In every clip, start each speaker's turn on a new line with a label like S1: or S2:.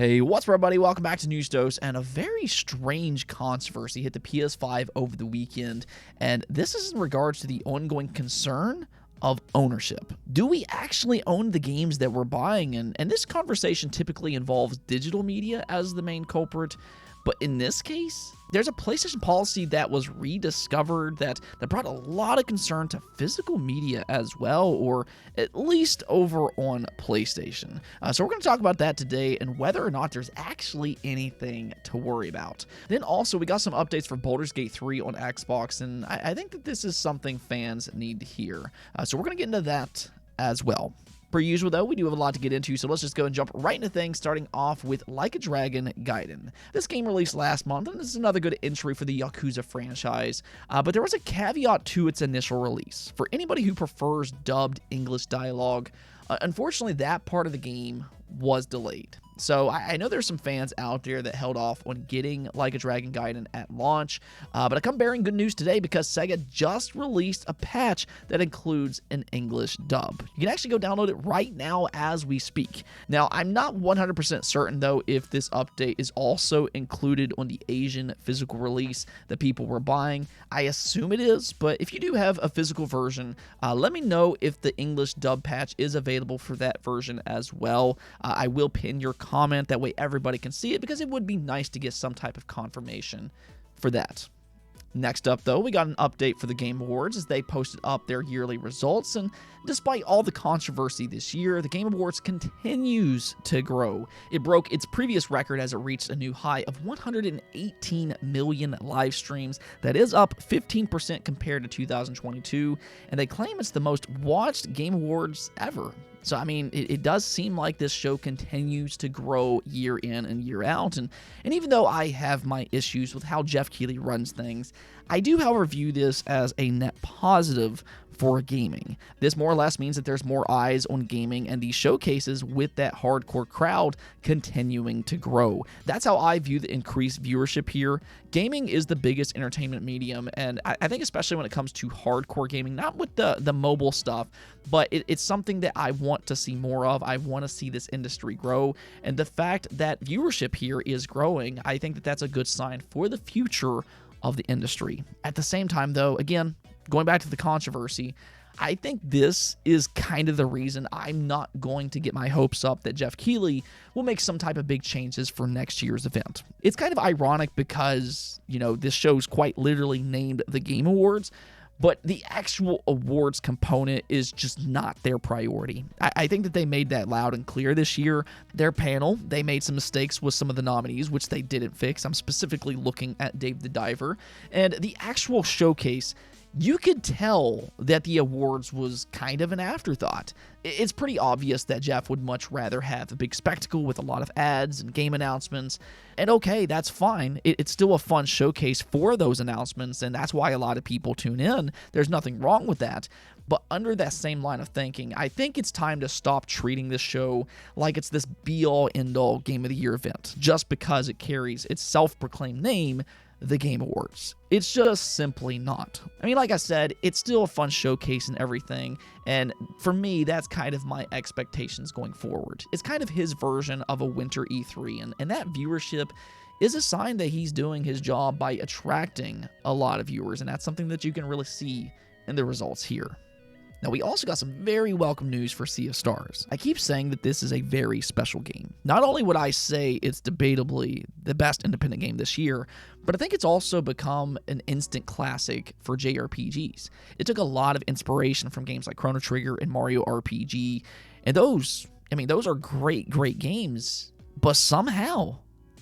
S1: Hey, what's up, everybody? Welcome back to News Dose. And a very strange controversy hit the PS5 over the weekend, and this is in regards to the ongoing concern of ownership. Do we actually own the games that we're buying? And this conversation typically involves digital media as the main culprit, but in this case, there's a PlayStation policy that was rediscovered that brought a lot of concern to physical media as well, or at least over on PlayStation. So we're going to talk about that today and whether or not there's actually anything to worry about. Then also, we got some updates for Baldur's Gate 3 on Xbox, and I think that this is something fans need to hear. So we're going to get into that as well. Per usual, though, we do have a lot to get into, so let's just go and jump right into things, starting off with Like a Dragon Gaiden. This game released last month, and this is another good entry for the Yakuza franchise, but there was a caveat to its initial release. For anybody who prefers dubbed English dialogue, unfortunately, that part of the game was delayed. So I know there's some fans out there that held off on getting Like a Dragon Gaiden at launch, but I come bearing good news today because Sega just released a patch that includes an English dub. You can actually go download it right now as we speak. Now, I'm not 100% certain, though, if this update is also included on the Asian physical release that people were buying. I assume it is, but if you do have a physical version, let me know if the English dub patch is available for that version as well. I will pin your comment, that way everybody can see it, because it would be nice to get some type of confirmation for that. Next up, though, we got an update for the Game Awards as they posted up their yearly results, and despite all the controversy this year, the Game Awards continues to grow. It broke its previous record as it reached a new high of 118 million live streams. That is up 15% compared to 2022, and they claim it's the most watched Game Awards ever. So, I mean, it does seem like this show continues to grow year in and year out, and even though I have my issues with how Jeff Keighley runs things, I do, however, view this as a net positive for gaming. This more or less means that there's more eyes on gaming and these showcases with that hardcore crowd continuing to grow. That's how I view the increased viewership here. Gaming is the biggest entertainment medium, and I think especially when it comes to hardcore gaming, not with the mobile stuff, but it's something that I want to see more of. I want to see this industry grow, and the fact that viewership here is growing, I think that that's a good sign for the future of the industry. At the same time, though, again, going back to the controversy, I think this is kind of the reason I'm not going to get my hopes up that Jeff Keighley will make some type of big changes for next year's event. It's kind of ironic because, this show's quite literally named the Game Awards, but the actual awards component is just not their priority. I think that they made that loud and clear this year. Their panel, they made some mistakes with some of the nominees, which they didn't fix. I'm specifically looking at Dave the Diver. And the actual showcase, you could tell that the awards was kind of an afterthought. It's pretty obvious that Jeff would much rather have a big spectacle with a lot of ads and game announcements. And okay, that's fine. It's still a fun showcase for those announcements, and that's why a lot of people tune in. There's nothing wrong with that. But under that same line of thinking, I think it's time to stop treating this show like it's this be-all, end-all Game of the Year event, just because it carries its self-proclaimed name, the Game Awards. It's just simply not. I mean, like I said, it's still a fun showcase and everything, and for me, that's kind of my expectations going forward. It's kind of his version of a winter E3, and that viewership is a sign that he's doing his job by attracting a lot of viewers, and that's something that you can really see in the results here. Now, we also got some very welcome news for Sea of Stars. I keep saying that this is a very special game. Not only would I say it's debatably the best independent game this year, but I think it's also become an instant classic for JRPGs. It took a lot of inspiration from games like Chrono Trigger and Mario RPG, and those are great games, but somehow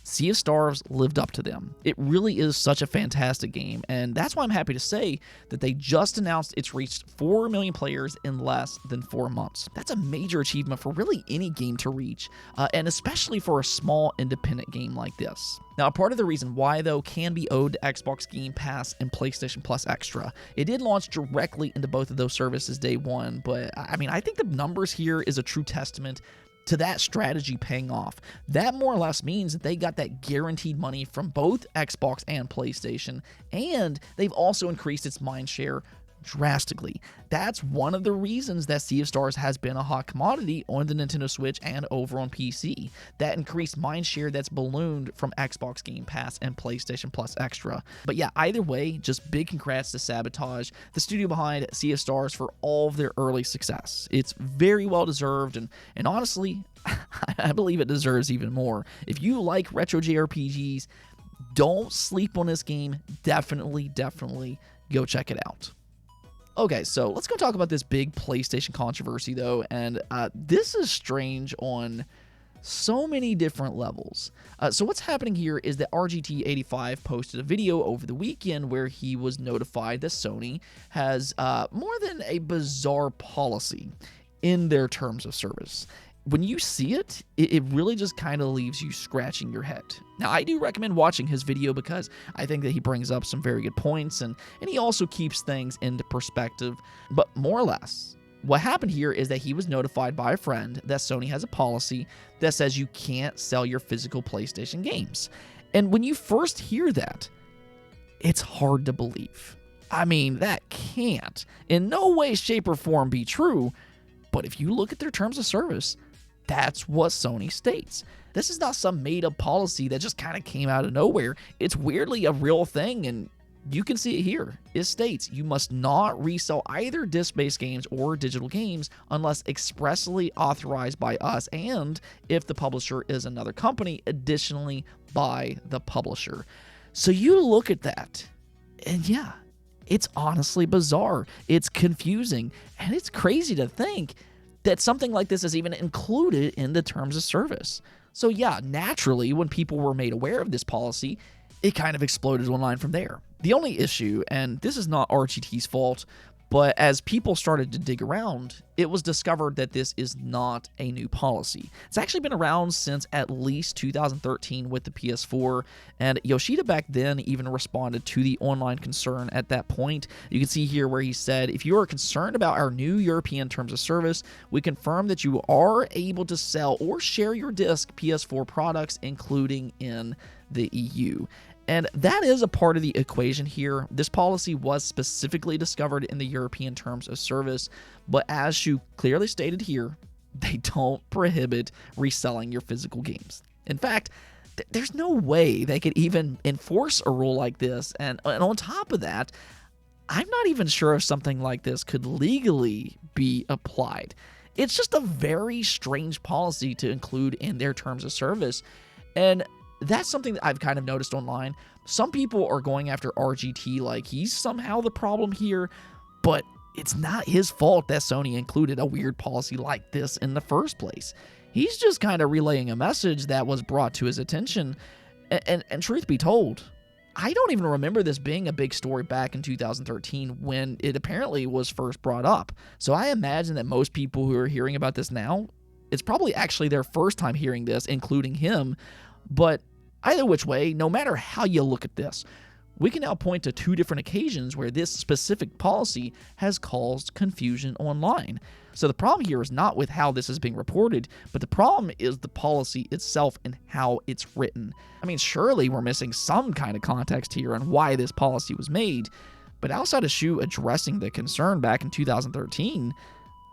S1: Sea of Stars lived up to them. It really is such a fantastic game, and that's why I'm happy to say that they just announced it's reached 4 million players in less than 4 months. That's a major achievement for really any game to reach, and especially for a small independent game like this. Now, part of the reason why, though, can be owed to Xbox Game Pass and PlayStation Plus Extra. It did launch directly into both of those services day one, but I think the numbers here is a true testament to that strategy paying off. That more or less means that they got that guaranteed money from both Xbox and PlayStation, and they've also increased its mind share drastically. That's one of the reasons that Sea of Stars has been a hot commodity on the Nintendo Switch and over on PC. That increased mindshare that's ballooned from Xbox Game Pass and PlayStation Plus Extra. But yeah, either way, just big congrats to Sabotage, the studio behind Sea of Stars, for all of their early success. It's very well deserved, and honestly, I believe it deserves even more. If you like retro JRPGs, don't sleep on this game. Definitely go check it out. Okay, so let's go talk about this big PlayStation controversy, though, and this is strange on so many different levels. So what's happening here is that RGT85 posted a video over the weekend where he was notified that Sony has more than a bizarre policy in their terms of service. When you see it, it really just kind of leaves you scratching your head. Now, I do recommend watching his video because I think that he brings up some very good points, and he also keeps things into perspective. But more or less, what happened here is that he was notified by a friend that Sony has a policy that says you can't sell your physical PlayStation games. And when you first hear that, it's hard to believe. I mean, that can't in no way, shape, or form be true. But if you look at their terms of service, that's what Sony states. This is not some made-up policy that just kind of came out of nowhere. It's weirdly a real thing, and you can see it here. It states you must not resell either disc-based games or digital games unless expressly authorized by us, and if the publisher is another company, additionally by the publisher. So you look at that, and yeah, it's honestly bizarre. It's confusing, and it's crazy to think that something like this is even included in the terms of service. So yeah, naturally, when people were made aware of this policy, it kind of exploded online from there. The only issue, and this is not RGT's fault, but as people started to dig around, it was discovered that this is not a new policy. It's actually been around since at least 2013 with the PS4, and Yoshida back then even responded to the online concern at that point. You can see here where he said, "If you are concerned about our new European terms of service, we confirm that you are able to sell or share your disc PS4 products, including in the EU." And that is a part of the equation here. This policy was specifically discovered in the European terms of service, but as Shu clearly stated here, they don't prohibit reselling your physical games. In fact, there's no way they could even enforce a rule like this, and on top of that, I'm not even sure if something like this could legally be applied. It's just a very strange policy to include in their terms of service, and that's something that I've kind of noticed online. Some people are going after RGT like he's somehow the problem here, but it's not his fault that Sony included a weird policy like this in the first place. He's just kind of relaying a message that was brought to his attention, and truth be told, I don't even remember this being a big story back in 2013 when it apparently was first brought up. So I imagine that most people who are hearing about this now, it's probably actually their first time hearing this, including him. But either which way, no matter how you look at this, we can now point to two different occasions where this specific policy has caused confusion online. So the problem here is not with how this is being reported, but the problem is the policy itself and how it's written. I mean, surely we're missing some kind of context here on why this policy was made, but outside of Shu addressing the concern back in 2013,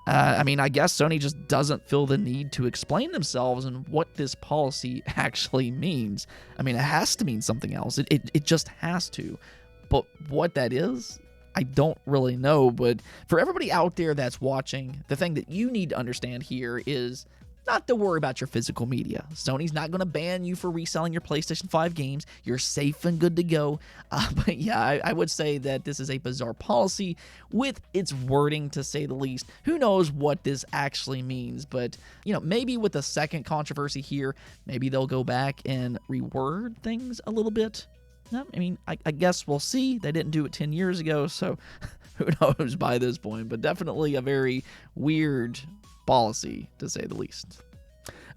S1: I guess Sony just doesn't feel the need to explain themselves and what this policy actually means. I mean, it has to mean something else. It just has to. But what that is, I don't really know. But for everybody out there that's watching, the thing that you need to understand here is not to worry about your physical media. Sony's not going to ban you for reselling your PlayStation 5 games. You're safe and good to go. But yeah, I would say that this is a bizarre policy with its wording, to say the least. Who knows what this actually means? But, maybe with the second controversy here, maybe they'll go back and reword things a little bit. I guess we'll see. They didn't do it 10 years ago, so who knows by this point. But definitely a very weird policy, to say the least.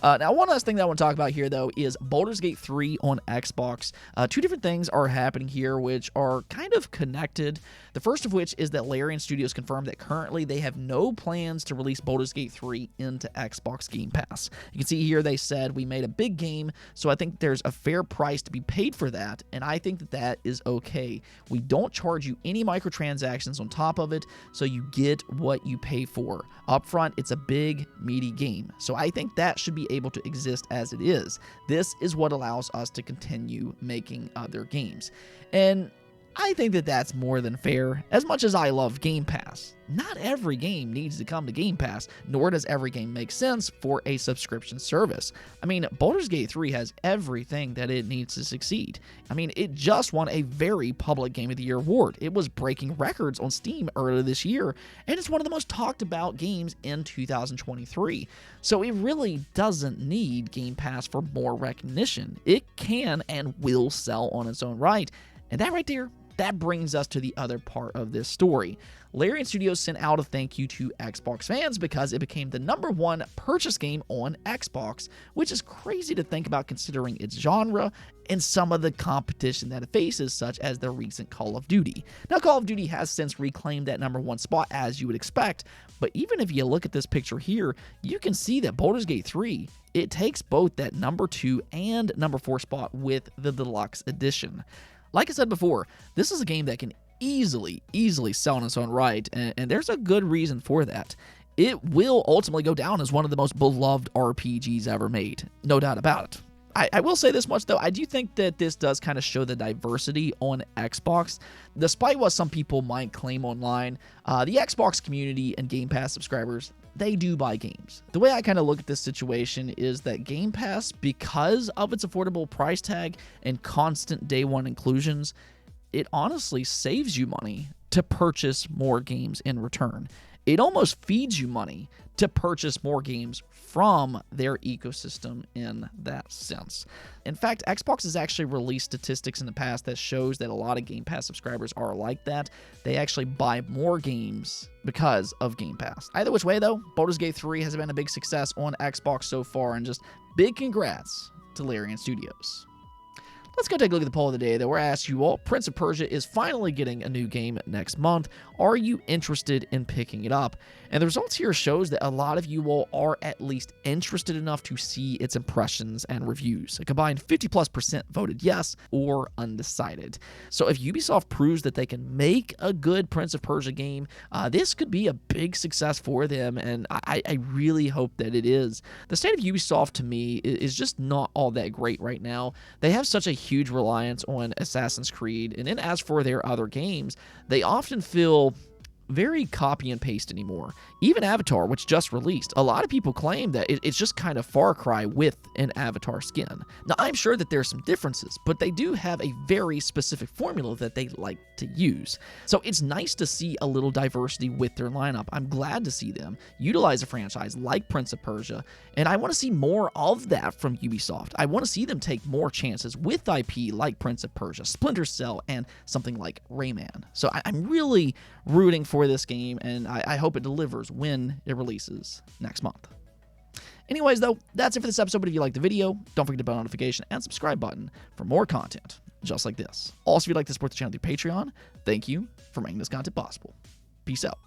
S1: Now, one last thing that I want to talk about here, though, is Baldur's Gate 3 on Xbox. Two different things are happening here, which are kind of connected. The first of which is that Larian Studios confirmed that currently they have no plans to release Baldur's Gate 3 into Xbox Game Pass. You can see here they said, we made a big game, so I think there's a fair price to be paid for that, and I think that that is okay. We don't charge you any microtransactions on top of it, so you get what you pay for. Upfront, it's a big, meaty game, so I think that should be able to exist as it is. This is what allows us to continue making other games. And I think that that's more than fair. As much as I love Game Pass, not every game needs to come to Game Pass, nor does every game make sense for a subscription service. I mean, Baldur's Gate 3 has everything that it needs to succeed. I mean, it just won a very public Game of the Year award. It was breaking records on Steam earlier this year, and it's one of the most talked about games in 2023. So it really doesn't need Game Pass for more recognition. It can and will sell on its own right. And that right there, that brings us to the other part of this story. Larian Studios sent out a thank you to Xbox fans because it became the #1 purchase game on Xbox, which is crazy to think about considering its genre and some of the competition that it faces, such as the recent Call of Duty. Now, Call of Duty has since reclaimed that #1 spot, as you would expect, but even if you look at this picture here, you can see that Baldur's Gate 3, it takes both that #2 and #4 spot with the Deluxe Edition. Like I said before, this is a game that can easily sell in its own right, and there's a good reason for that. It will ultimately go down as one of the most beloved RPGs ever made, no doubt about it. I will say this much, though. I do think that this does kind of show the diversity on Xbox. Despite what some people might claim online, the Xbox community and Game Pass subscribers, they do buy games. The way I kind of look at this situation is that Game Pass, because of its affordable price tag and constant day one inclusions, it honestly saves you money to purchase more games in return. It almost feeds you money to purchase more games from their ecosystem in that sense. In fact, Xbox has actually released statistics in the past that shows that a lot of Game Pass subscribers are like that. They actually buy more games because of Game Pass. Either which way, though, Baldur's Gate 3 has been a big success on Xbox so far, and just big congrats to Larian Studios. Let's go take a look at the poll of the day, though, where I asked you all, Prince of Persia is finally getting a new game next month. Are you interested in picking it up? And the results here shows that a lot of you all are at least interested enough to see its impressions and reviews. A combined 50+% voted yes or undecided. So if Ubisoft proves that they can make a good Prince of Persia game, this could be a big success for them, and I really hope that it is. The state of Ubisoft, to me, is just not all that great right now. They have such a huge reliance on Assassin's Creed, and then as for their other games, they often feel very copy and paste anymore. Even Avatar, which just released, a lot of people claim that it's just kind of Far Cry with an Avatar skin. Now, I'm sure that there's some differences, but they do have a very specific formula that they like to use. So it's nice to see a little diversity with their lineup. I'm glad to see them utilize a franchise like Prince of Persia, and I want to see more of that from Ubisoft. I want to see them take more chances with IP like Prince of Persia, Splinter Cell, and something like Rayman. So I'm really rooting for this game, and I hope it delivers when it releases next month. Anyways, though, that's it for this episode, but if you liked the video, don't forget to bell notification and subscribe button for more content just like this. Also, if you'd like to support the channel through Patreon, thank you for making this content possible. Peace out.